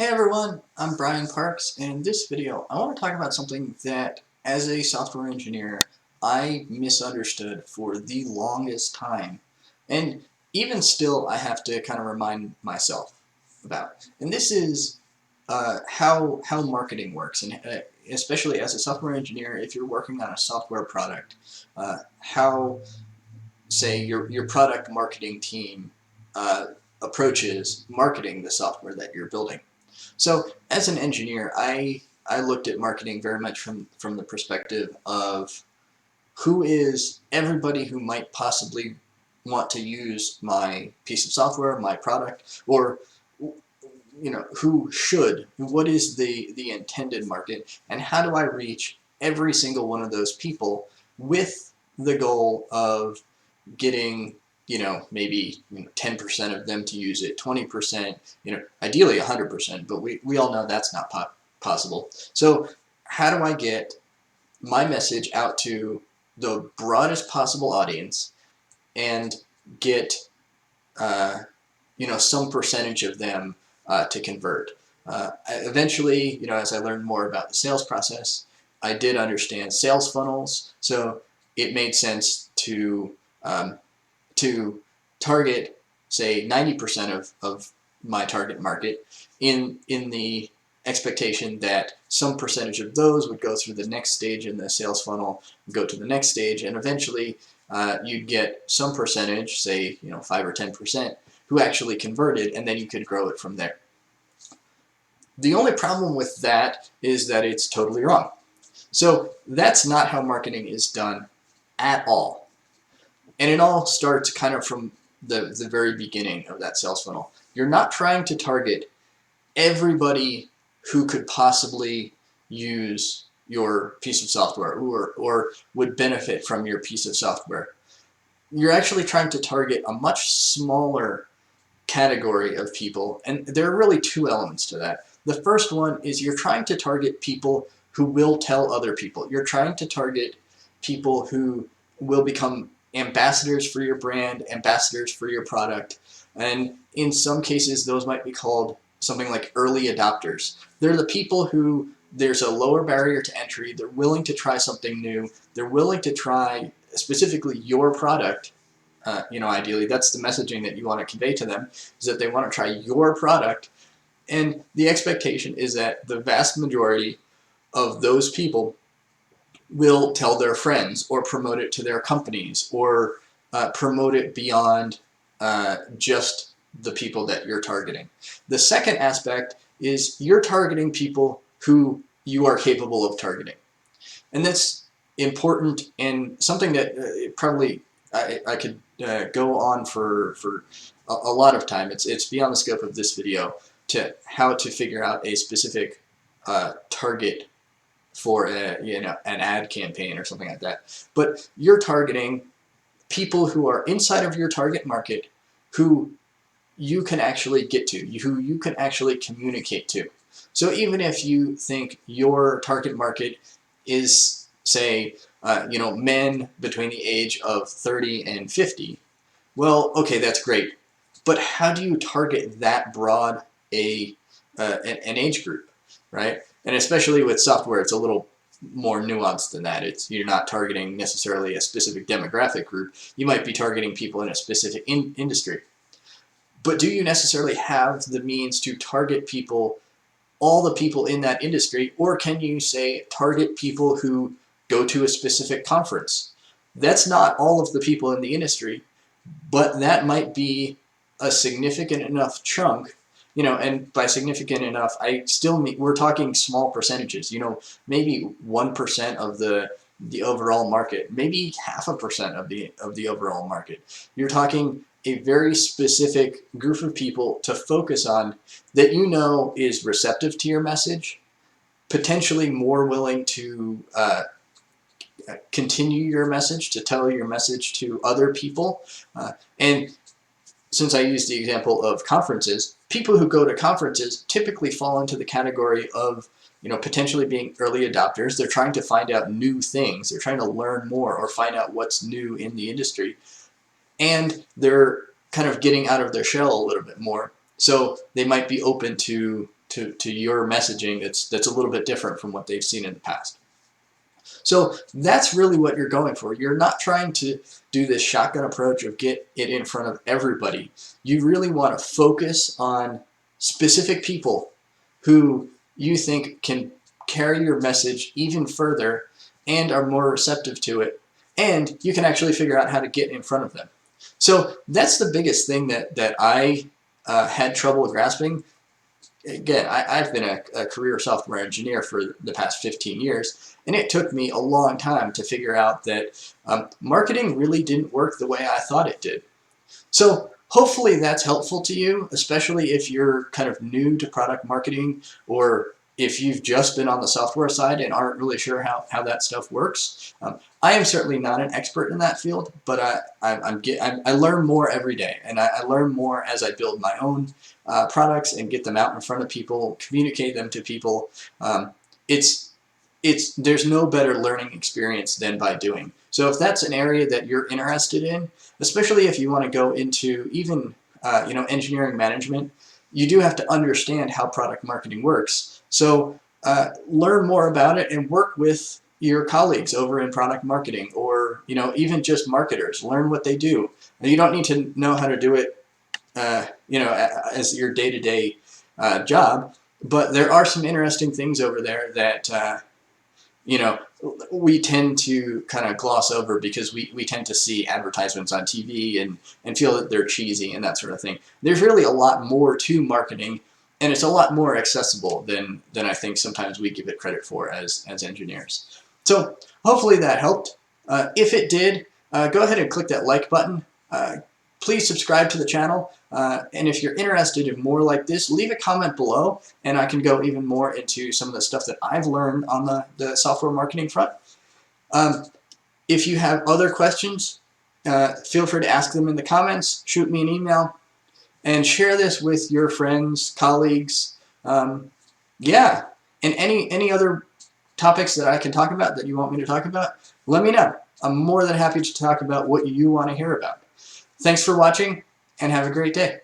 Hey everyone, I'm Brian Parks, and in this video I want to talk about something that, as a software engineer, I misunderstood for the longest time, and even still I have to kind of remind myself about. And this is how marketing works, and especially as a software engineer, if you're working on a software product, how, say, your product marketing team approaches marketing the software that you're building. So as an engineer, I looked at marketing very much from the perspective of who is everybody who might possibly want to use my piece of software, my product, or who should, what is the intended market, and how do I reach every single one of those people with the goal of getting maybe 10% of them to use it, 20%, ideally 100%, but we all know that's not possible. So how do I get my message out to the broadest possible audience and get some percentage of them to convert? Eventually, as I learned more about the sales process, I did understand sales funnels, so it made sense to target, say, 90% of my target market in the expectation that some percentage of those would go through the next stage in the sales funnel, go to the next stage, and eventually you'd get some percentage, say 5 or 10%, who actually converted, and then you could grow it from there. The only problem with that is that it's totally wrong. So that's not how marketing is done at all. And it all starts kind of from the very beginning of that sales funnel. You're not trying to target everybody who could possibly use your piece of software or would benefit from your piece of software. You're actually trying to target a much smaller category of people, and there are really two elements to that. The first one is you're trying to target people who will tell other people. You're trying to target people who will become ambassadors for your brand, ambassadors for your product, and in some cases those might be called something like early adopters. They're the people who there's a lower barrier to entry, they're willing to try something new, they're willing to try specifically your product. Ideally that's the messaging that you want to convey to them, is that they want to try your product, and the expectation is that the vast majority of those people will tell their friends or promote it to their companies or promote it beyond just the people that you're targeting. The second aspect is you're targeting people who you are capable of targeting. And that's important and something that probably I could go on for a lot of time. It's beyond the scope of this video to how to figure out a specific target for an ad campaign or something like that. But you're targeting people who are inside of your target market who you can actually get to, who you can actually communicate to. So even if you think your target market is, say, men between the age of 30 and 50, well, okay, that's great. But how do you target that broad an age group, right? And especially with software, it's a little more nuanced than that. You're not targeting necessarily a specific demographic group. You might be targeting people in a specific industry. But do you necessarily have the means to target people, all the people in that industry, or can you, say, target people who go to a specific conference? That's not all of the people in the industry, but that might be a significant enough chunk, and by significant enough, we're talking small percentages, maybe 1% of the overall market, maybe 0.5% of the overall market. You're talking a very specific group of people to focus on that is receptive to your message, potentially more willing to continue your message, to tell your message to other people. And since I used the example of conferences, people who go to conferences typically fall into the category of potentially being early adopters. They're trying to find out new things. They're trying to learn more or find out what's new in the industry. And they're kind of getting out of their shell a little bit more. So they might be open to to your messaging that's a little bit different from what they've seen in the past. So that's really what you're going for. You're not trying to do this shotgun approach of get it in front of everybody. You really want to focus on specific people who you think can carry your message even further and are more receptive to it, and you can actually figure out how to get in front of them. So that's the biggest thing that I had trouble grasping. Again, I've been a career software engineer for the past 15 years, and it took me a long time to figure out that marketing really didn't work the way I thought it did. So hopefully that's helpful to you, especially if you're kind of new to product marketing, or if you've just been on the software side and aren't really sure how that stuff works. I am certainly not an expert in that field, but I learn more every day, and I learn more as I build my own products and get them out in front of people, communicate them to people. There's no better learning experience than by doing. So if that's an area that you're interested in, especially if you want to go into even engineering management, you do have to understand how product marketing works. So learn more about it and work with your colleagues over in product marketing, or even just marketers. Learn what they do. Now, you don't need to know how to do it as your day-to-day job, but there are some interesting things over there that we tend to kind of gloss over because we tend to see advertisements on TV and feel that they're cheesy and that sort of thing. There's really a lot more to marketing, and it's a lot more accessible than I think sometimes we give it credit for as engineers. So hopefully that helped. If it did, go ahead and click that like button. Please subscribe to the channel, and if you're interested in more like this, leave a comment below, and I can go even more into some of the stuff that I've learned on the software marketing front. If you have other questions, feel free to ask them in the comments, shoot me an email, and share this with your friends, colleagues, and any other topics that I can talk about that you want me to talk about, let me know. I'm more than happy to talk about what you want to hear about. Thanks for watching, and have a great day.